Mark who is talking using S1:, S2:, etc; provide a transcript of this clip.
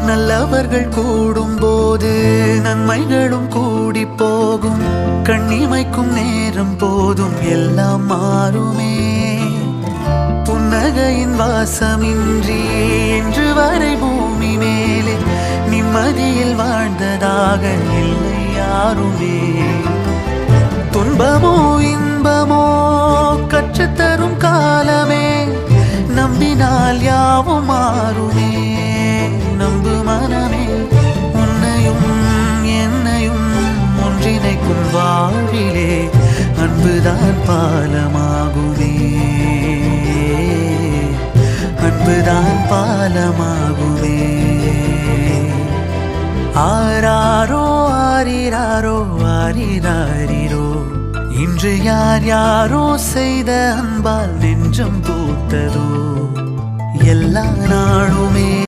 S1: நல்லவர்கள் கூடும் போது நன்மைகளும் கூடி போகும். கண்ணிமைக்கும் நேரம் போதும் எல்லாம் மாறுமே. புன்னகையின் வாசமின்றி என்று வரை பூமி மேலே நிம்மதியில் வாழ்ந்ததாக இல்லை யாருமே. துன்பமோ இன்பமோ கற்றுத்தரும் காலமே, நம்பினால் யாவும் மாறுமே. நம்பு மனமே, உன்னையும் என்னையும் ஒன்றிணைக்கும் வாழ்விலே அன்புதான் பாலமாகுமே. அன்புதான் பாலமாகுமே. ஆராரோ ஆரிராரோ ஆரிராரிரோ, இன்று யார் யாரோ செய்த அன்பால் நெஞ்சம் பூத்ததோ. எல்லா நாளுமே